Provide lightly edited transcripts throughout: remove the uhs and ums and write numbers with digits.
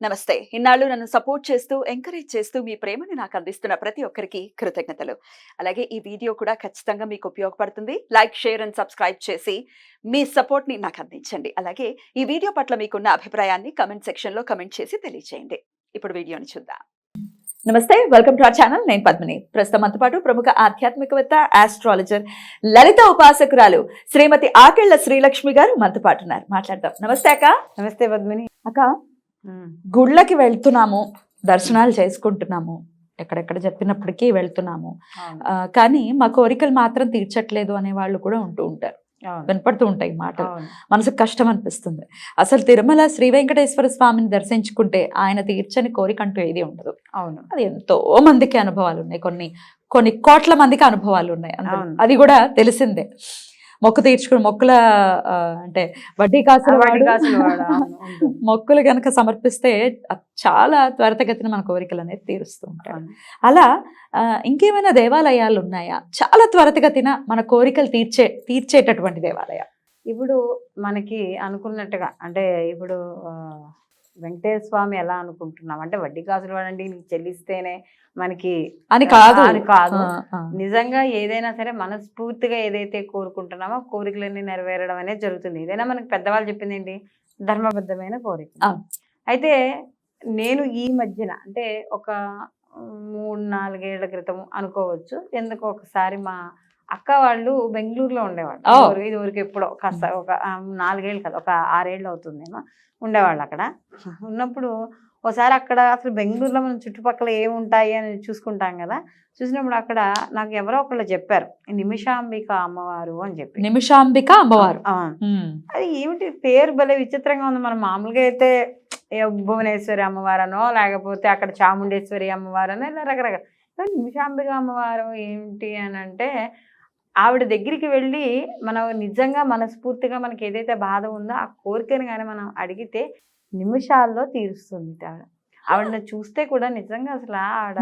నమస్తే. ఇన్నాళ్ళు నన్ను సపోర్ట్ చేస్తూ, ఎంకరేజ్ చేస్తూ మీ ప్రేమని నాకు అందిస్తున్న ప్రతి ఒక్కరికి కృతజ్ఞతలు. అలాగే ఈ వీడియో కూడా ఖచ్చితంగా మీకు ఉపయోగపడుతుంది. లైక్, షేర్ అండ్ సబ్స్క్రైబ్ చేసి మీ సపోర్ట్‌ని నాకు అందించండి. అలాగే ఈ వీడియో పట్ల మీకున్న అభిప్రాయాన్ని కామెంట్ సెక్షన్‌లో కామెంట్ చేసి తెలియజేయండి. ఇప్పుడు వీడియోని చూద్దాం. నమస్తే, వెల్కమ్ టు అవర్ ఛానల్. నేను పద్మిని. ప్రస్తుతం మనతో పాటు ప్రముఖ ఆధ్యాత్మికవేత్త, ఆస్ట్రాలజర్, లలిత ఉపాసకురాలు శ్రీమతి ఆకెళ్ల శ్రీలక్ష్మి గారు మనతో పాటు ఉన్నారు. మాట్లాడదాం. నమస్తే అక్క. నమస్తే పద్మిని. అక్క, గుళ్ళకి వెళ్తున్నాము, దర్శనాలు చేసుకుంటున్నాము, ఎక్కడెక్కడ చెప్పినప్పటికీ వెళ్తున్నాము, కానీ మా కోరికలు మాత్రం తీర్చట్లేదు అనే వాళ్ళు కూడా ఉంటూ ఉంటారు. వినపడుతూ ఉంటాయి మాటలు. మనసుకు కష్టం అనిపిస్తుంది. అసలు తిరుమల శ్రీ వెంకటేశ్వర స్వామిని దర్శించుకుంటే ఆయన తీర్చని కోరిక అంటూ ఏది ఉండదు. అవును, అది ఎంతో మందికి అనుభవాలు ఉన్నాయి. కొన్ని కోట్ల మందికి అనుభవాలు ఉన్నాయి. అది కూడా తెలిసిందే. మొక్కు తీర్చుకుని మొక్కుల అంటే వడ్డీ కాసులు మొక్కులు గనక సమర్పిస్తే చాలా త్వరితగతిన మన కోరికలు అనేది తీరుస్తూ ఉంటారు. అలా ఇంకేమైనా దేవాలయాలు ఉన్నాయా చాలా త్వరితగతిన మన కోరికలు తీర్చేటటువంటి దేవాలయాలు? ఇప్పుడు మనకి అనుకున్నట్టుగా అంటే ఇప్పుడు వెంకటేశ్వర స్వామి ఎలా అనుకుంటున్నాం అంటే వడ్డీ కాసులు వాడండి నీకు చెల్లిస్తేనే మనకి అని కాదు. నిజంగా ఏదైనా సరే మనస్ఫూర్తిగా ఏదైతే కోరుకుంటున్నామో కోరికలన్నీ నెరవేరడం అనేది జరుగుతుంది. ఏదైనా మనకి పెద్దవాళ్ళు చెప్పింది ఏంటి, ధర్మబద్ధమైన కోరిక. అయితే నేను ఈ మధ్యన అంటే ఒక 3-4 ఏళ్ల క్రితం అనుకోవచ్చు, ఎందుకు ఒకసారి మా అక్క వాళ్ళు బెంగళూరులో ఉండేవాళ్ళు. ఇదివరకు ఎప్పుడో కాస్త ఒక 4 ఏళ్ళు కాదు, ఒక 6 ఏళ్ళు అవుతుందేమో ఉండేవాళ్ళు. అక్కడ ఉన్నప్పుడు ఒకసారి అక్కడ అసలు బెంగళూరులో మనం చుట్టుపక్కల ఏముంటాయి అని చూసుకుంటాం కదా. చూసినప్పుడు అక్కడ నాకు ఎవరో ఒకళ్ళు చెప్పారు, నిమిషాంబిక అమ్మవారు అని చెప్పి. నిమిషాంబిక అమ్మవారు, అది ఏమిటి పేరు భలే విచిత్రంగా ఉంది. మనం మామూలుగా అయితే భువనేశ్వరి అమ్మవారనో లేకపోతే అక్కడ చాముండేశ్వరి అమ్మవారనో ఇలా రకరకాల. నిమిషాంబిక అమ్మవారు ఏంటి అని అంటే ఆవిడ దగ్గరికి వెళ్ళి మనం నిజంగా మనస్ఫూర్తిగా మనకి ఏదైతే బాధ ఉందో ఆ కోరికను కానీ మనం అడిగితే నిమిషాల్లో తీరుస్తుంది. ఆవిడని చూస్తే కూడా నిజంగా అసలు ఆవిడ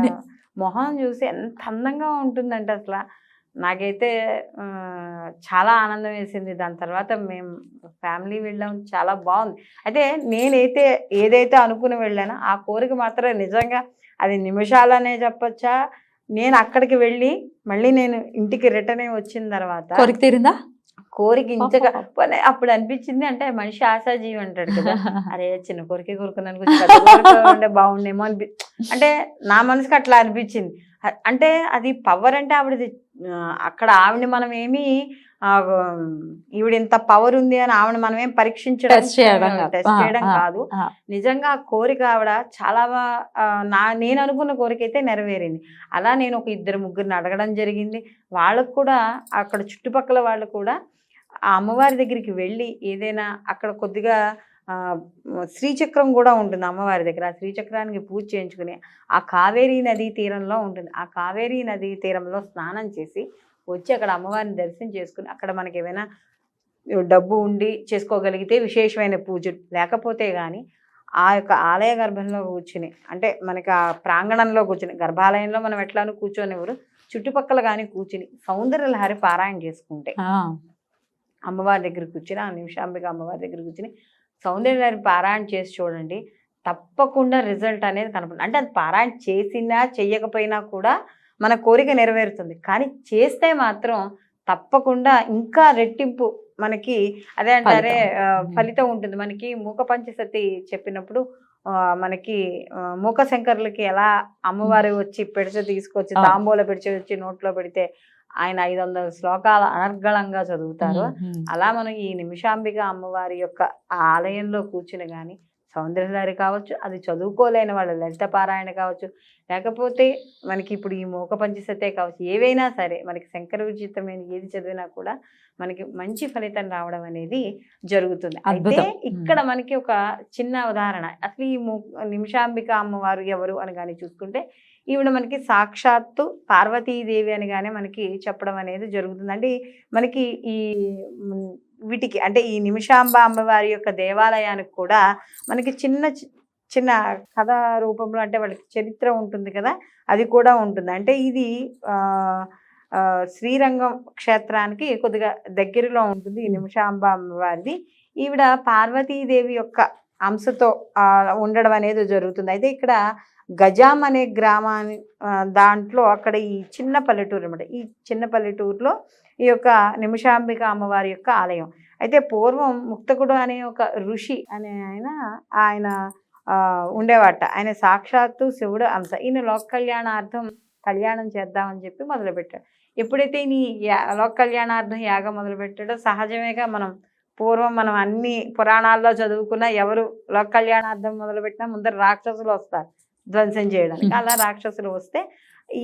మొహం చూసి ఎంత అందంగా ఉంటుందంటే అసలు నాకైతే చాలా ఆనందం వేసింది. దాని తర్వాత మేము ఫ్యామిలీ వెళ్ళాం, చాలా బాగుంది. అయితే నేనైతే ఏదైతే అనుకుని వెళ్ళానో ఆ కోరిక మాత్రం నిజంగా అది నిమిషాలనే చెప్పొచ్చా. నేను అక్కడికి వెళ్ళి మళ్ళీ నేను ఇంటికి రిటర్న్ అయ్యి వచ్చిన తర్వాత కోరిక తీరిందా? కోరిక ఇంచగా అప్పుడు అనిపించింది, అంటే మనిషి ఆశాజీవి అంటాడు కదా, అరే చిన్న కోరికే కోరుకున్నాను ఉండే బాగుండేమో అంటే నా మనసుకి అట్లా అనిపించింది. అంటే అది పవర్ అంటే ఆవిడది. అక్కడ ఆవిడని మనం ఏమి ఈవిడ ఇంత పవర్ ఉంది అని ఆవిడ మనం ఏం పరీక్షించడం టెస్ట్ చేయడం కాదు. నిజంగా ఆ కోరిక ఆవిడ చాలా నేను అనుకున్న కోరిక అయితే నెరవేరింది. అలా నేను ఒక 2-3 అడగడం జరిగింది. వాళ్ళకు కూడా అక్కడ చుట్టుపక్కల వాళ్ళు కూడా ఆ అమ్మవారి దగ్గరికి వెళ్ళి ఏదైనా అక్కడ కొద్దిగా శ్రీచక్రం కూడా ఉంటుంది అమ్మవారి దగ్గర. ఆ శ్రీచక్రానికి పూజ చేయించుకుని ఆ కావేరీ నదీ తీరంలో ఉంటుంది. ఆ కావేరీ నదీ తీరంలో స్నానం చేసి వచ్చి అక్కడ అమ్మవారిని దర్శనం చేసుకుని అక్కడ మనకి ఏమైనా డబ్బు ఉండి చేసుకోగలిగితే విశేషమైన పూజలు, లేకపోతే కానీ ఆ యొక్క ఆలయ గర్భంలో కూర్చుని అంటే మనకి ఆ ప్రాంగణంలో కూర్చుని, గర్భాలయంలో మనం ఎట్లానూ కూర్చొనివ్వరు, చుట్టుపక్కల కానీ కూర్చుని సౌందర్యలహరి పారాయణ చేసుకుంటే అమ్మవారి దగ్గర కూర్చుని, ఆ నిమిషాంబిక అమ్మవారి దగ్గర కూర్చుని సౌందర్యలహరి పారాయణ చేసి చూడండి, తప్పకుండా రిజల్ట్ అనేది కనపడుతుంది. అంటే అది పారాయణ చేసినా చెయ్యకపోయినా కూడా మన కోరిక నెరవేరుతుంది. కానీ చేస్తే మాత్రం తప్పకుండా ఇంకా రెట్టింపు మనకి అదే అంటారే ఫలితం ఉంటుంది. మనకి మూక పంచసతి చెప్పినప్పుడు మనకి మూక శంకరులకి ఎలా అమ్మవారి వచ్చి పెడితే తీసుకొచ్చి తాంబూల పెడిచి వచ్చి నోట్లో పెడితే ఆయన 500 శ్లోకాలు అనర్గళంగా చదువుతారు. అలా మనం ఈ నిమిషాంబిక అమ్మవారి యొక్క ఆలయంలో కూర్చుని కానీ సౌందర్యలహరి కావచ్చు, అది చదువుకోలేని వాళ్ళ లలిత పారాయణ కావచ్చు, లేకపోతే మనకి ఇప్పుడు ఈ మూక పంచసతే కావచ్చు, ఏవైనా సరే మనకి శంకర విచిత్రమైన ఏది చదివినా కూడా మనకి మంచి ఫలితం రావడం అనేది జరుగుతుంది. అయితే ఇక్కడ మనకి ఒక చిన్న ఉదాహరణ, అసలు ఈ నిమిషాంబిక అమ్మవారు ఎవరు అని కానీ చూసుకుంటే ఈవిడ మనకి సాక్షాత్తు పార్వతీదేవి అని కానీ మనకి చెప్పడం అనేది జరుగుతుంది. అంటే మనకి ఈ వీటికి అంటే ఈ నిమిషాంబ అమ్మవారి యొక్క దేవాలయానికి కూడా మనకి చిన్న చిన్న కథ రూపంలో అంటే వాళ్ళకి చరిత్ర ఉంటుంది కదా, అది కూడా ఉంటుంది. అంటే ఇది శ్రీరంగం క్షేత్రానికి కొద్దిగా దగ్గరలో ఉంటుంది ఈ నిమిషాంబ అమ్మవారిది. ఈవిడ పార్వతీదేవి యొక్క అంశతో ఉండడం అనేది జరుగుతుంది. అయితే ఇక్కడ గజాం అనే గ్రామాన్ని దాంట్లో అక్కడ ఈ చిన్న పల్లెటూరు అనమాట. ఈ చిన్న పల్లెటూరులో ఈ యొక్క నిమిషాంబిక అమ్మవారి యొక్క ఆలయం. అయితే పూర్వం ముక్తకుడు అనే ఒక ఋషి అనే ఆయన ఉండేవాట. ఆయన సాక్షాత్తు శివుడు అంశ. ఈయన లోక కళ్యాణార్థం కళ్యాణం చేద్దామని చెప్పి మొదలుపెట్టాడు. ఎప్పుడైతే ఈయన లోక కళ్యాణార్థం యాగం మొదలుపెట్టాడో సహజమేగా మనం అన్ని పురాణాల్లో చదువుకున్న ఎవరు లోక కళ్యాణార్థం మొదలుపెట్టినా ముందర రాక్షసులు వస్తారు ధ్వంసం చేయడానికి. అలా రాక్షసులు వస్తే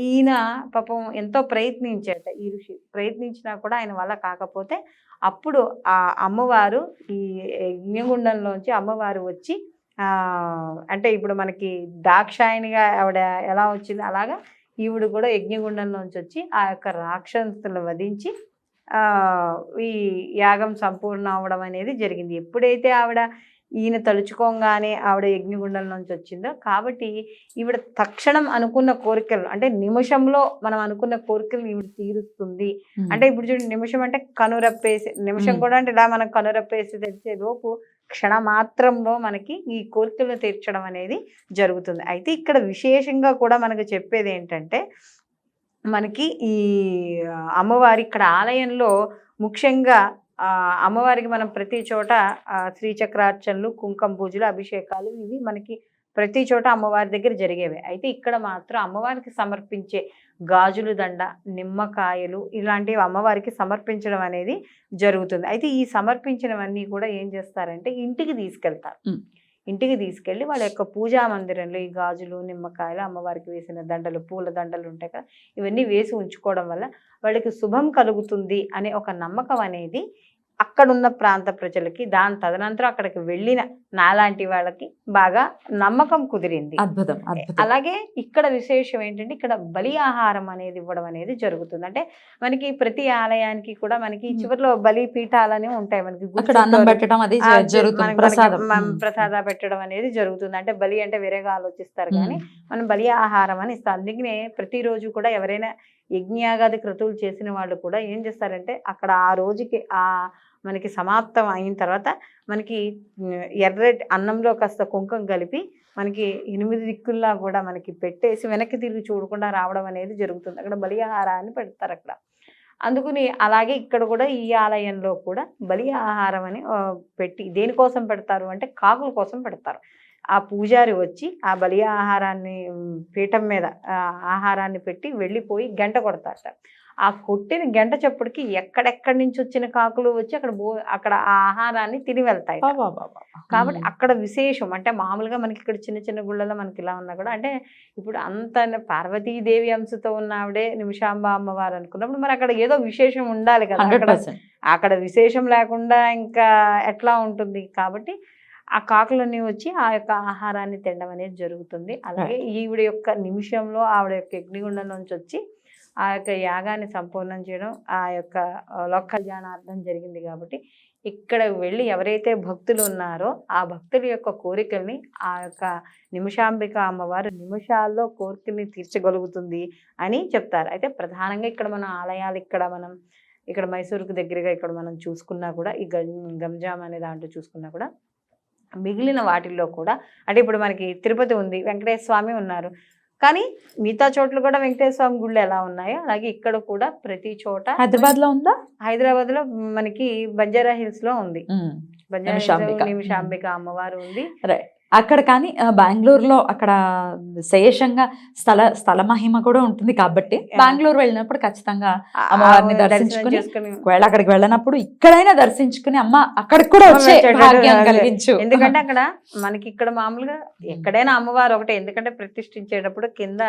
ఈయన పాపం ఎంతో ప్రయత్నించాట. ఈ ఋషి ప్రయత్నించినా కూడా ఆయన వల్ల కాకపోతే అప్పుడు ఆ అమ్మవారు ఈ యజ్ఞగుండంలోంచి అమ్మవారు వచ్చి అంటే ఇప్పుడు మనకి దాక్షాయణిగా ఆవిడ ఎలా వచ్చింది అలాగా ఈవిడ కూడా యజ్ఞగుండంలోంచి వచ్చి ఆ యొక్క రాక్షసులను వధించి ఈ యాగం సంపూర్ణ అవడం అనేది జరిగింది. ఎప్పుడైతే ఈయన తలుచుకోగానే ఆవిడ యజ్ఞగుండం నుంచి వచ్చిందో కాబట్టి ఈవిడ తక్షణం అనుకున్న కోరికలు అంటే నిమిషంలో మనం అనుకున్న కోరికలు ఈవిడ తీరుస్తుంది. అంటే ఇప్పుడు చూడండి, నిమిషం అంటే కనురప్పేసి, నిమిషం కూడా అంటే ఇలా మనం కనురప్పేసి తెచ్చే లోపు క్షణమాత్రంలో మనకి ఈ కోరికలను తీర్చడం అనేది జరుగుతుంది. అయితే ఇక్కడ విశేషంగా కూడా మనకు చెప్పేది ఏంటంటే, మనకి ఈ అమ్మవారి ఇక్కడ ఆలయంలో ముఖ్యంగా అమ్మవారికి మనం ప్రతి చోట శ్రీచక్రార్చనలు, కుంకుమ పూజలు, అభిషేకాలు ఇవి మనకి ప్రతి చోట అమ్మవారి దగ్గర జరిగేవి. అయితే ఇక్కడ మాత్రం అమ్మవారికి సమర్పించే గాజులు దండ, నిమ్మకాయలు ఇలాంటివి అమ్మవారికి సమర్పించడం అనేది జరుగుతుంది. అయితే ఈ సమర్పించినవన్నీ కూడా ఏం చేస్తారంటే ఇంటికి తీసుకెళ్తారు. ఇంటికి తీసుకెళ్ళి వాళ్ళ యొక్క పూజా మందిరంలో ఈ గాజులు, నిమ్మకాయలు, అమ్మవారికి వేసిన దండలు, పూల దండలు ఉంటాయి కదా, ఇవన్నీ వేసి ఉంచుకోవడం వల్ల వాళ్ళకి శుభం కలుగుతుంది అనే ఒక నమ్మకం అనేది అక్కడున్న ప్రాంత ప్రజలకి, దాని తదనంతరం అక్కడికి వెళ్ళిన నాలాంటి వాళ్ళకి బాగా నమ్మకం కుదిరింది. అద్భుతం. అలాగే ఇక్కడ విశేషం ఏంటంటే, ఇక్కడ బలి ఆహారం అనేది ఇవ్వడం అనేది జరుగుతుంది. అంటే మనకి ప్రతి ఆలయానికి కూడా మనకి చివరిలో బలి పీఠాలని ఉంటాయి. మనకి ప్రసాద పెట్టడం అనేది జరుగుతుంది. అంటే బలి అంటే వేరేగా ఆలోచిస్తారు కానీ మనం బలి ఆహారం అని ఇస్తాం. అందుకనే ప్రతిరోజు కూడా ఎవరైనా యజ్ఞయాగాది క్రతువులు చేసిన వాళ్ళు కూడా ఏం చేస్తారంటే అక్కడ ఆ రోజుకి మనకి సమాప్తం అయిన తర్వాత మనకి ఎర్రటి అన్నంలో కాస్త కుంకుమ కలిపి మనకి 8 దిక్కుల్లా కూడా మనకి పెట్టేసి వెనక్కి తిరిగి చూడకుండా రావడం అనేది జరుగుతుంది. అక్కడ బలి ఆహారాన్ని పెడతారు అక్కడ. అందుకని అలాగే ఇక్కడ కూడా ఈ ఆలయంలో కూడా బలి ఆహారం అని పెట్టి దేనికోసం పెడతారు అంటే కాకుల కోసం పెడతారు. ఆ పూజారి వచ్చి ఆ బలి ఆహారాన్ని పీఠం మీద ఆహారాన్ని పెట్టి వెళ్ళిపోయి గంట కొడతారట. ఆ కొట్టిన గంట చప్పుడుకి ఎక్కడెక్కడి నుంచి వచ్చిన కాకులు వచ్చి అక్కడ ఆ ఆహారాన్ని తిని వెళ్తాయి. కాబట్టి అక్కడ విశేషం అంటే మామూలుగా మనకి ఇక్కడ చిన్న చిన్న గుళ్ళలో మనకి ఇలా ఉన్నా కూడా అంటే ఇప్పుడు అంత పార్వతీదేవి అంశతో ఉన్న ఆవిడే నిమిషాంబ అమ్మవారు అనుకున్నప్పుడు మరి అక్కడ ఏదో విశేషం ఉండాలి కదా. అక్కడ విశేషం లేకుండా ఇంకా ఎట్లా ఉంటుంది. కాబట్టి ఆ కాకులన్నీ వచ్చి ఆ యొక్క ఆహారాన్ని తినడం అనేది జరుగుతుంది. అలాగే ఈవిడ యొక్క నిమిషంలో ఆవిడ యొక్క యజ్ఞగుండం నుంచి వచ్చి ఆ యొక్క యాగాన్ని సంపూర్ణం చేయడం ఆ యొక్క లోక కళ్యాణార్థం జరిగింది. కాబట్టి ఇక్కడ వెళ్ళి ఎవరైతే భక్తులు ఉన్నారో ఆ భక్తుల యొక్క కోరికల్ని ఆ యొక్క నిమిషాంబిక అమ్మవారు నిమిషాల్లో కోరికల్ని తీర్చగలుగుతుంది అని చెప్తారు. అయితే ప్రధానంగా ఇక్కడ మన ఆలయాలు ఇక్కడ మైసూరుకు దగ్గరగా ఇక్కడ మనం చూసుకున్నా కూడా ఈ గంజాం అనే దాంట్లో చూసుకున్నా కూడా మిగిలిన వాటిల్లో కూడా అంటే ఇప్పుడు మనకి తిరుపతి ఉంది, వెంకటేశ్వర స్వామి ఉన్నారు, కానీ మిగతా చోట్ల కూడా వెంకటేశ్వర స్వామి గుళ్ళు ఎలా ఉన్నాయో అలాగే ఇక్కడ కూడా ప్రతి చోట హైదరాబాద్ లో ఉందా? హైదరాబాద్ లో మనకి బంజారా హిల్స్ లో ఉంది. నిమిషాంబిక అమ్మవారు ఉంది అక్కడ. కానీ బెంగళూరులో అక్కడ శేషంగా స్థల మహిమ కూడా ఉంటుంది కాబట్టి బెంగళూరు వెళ్ళినప్పుడు ఖచ్చితంగా అమ్మవారిని దర్శించుకుని, ఒకవేళ అక్కడికి వెళ్ళినప్పుడు ఇక్కడైనా దర్శించుకుని అమ్మ అక్కడికి కూడా వచ్చే భాగ్యం కలిగించు. ఎందుకంటే అక్కడ మనకి ఇక్కడ మామూలుగా ఎక్కడైనా అమ్మవారు ఒకటే, ఎందుకంటే ప్రతిష్ఠించేటప్పుడు కింద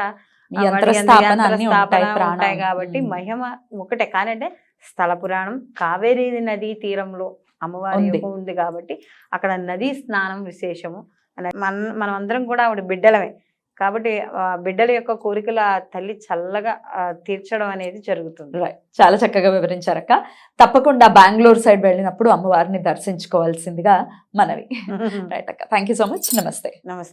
ఉంటాయి కాబట్టి మహిమ ఒకటే. కానీ అంటే స్థల పురాణం కావేరీ నదీ తీరంలో అమ్మవారి ఉంది కాబట్టి అక్కడ నదీ స్నానం విశేషము. మనం అందరం కూడా ఆవిడ బిడ్డలమే కాబట్టి బిడ్డల యొక్క కోరికల తల్లి చల్లగా తీర్చడం అనేది జరుగుతుంది. చాలా చక్కగా వివరించారక్క. తప్పకుండా బెంగళూరు సైడ్ వెళ్ళినప్పుడు అమ్మవారిని దర్శించుకోవాల్సిందిగా మనవి. రైట్ అక్క, థ్యాంక్ యూ సో మచ్. నమస్తే.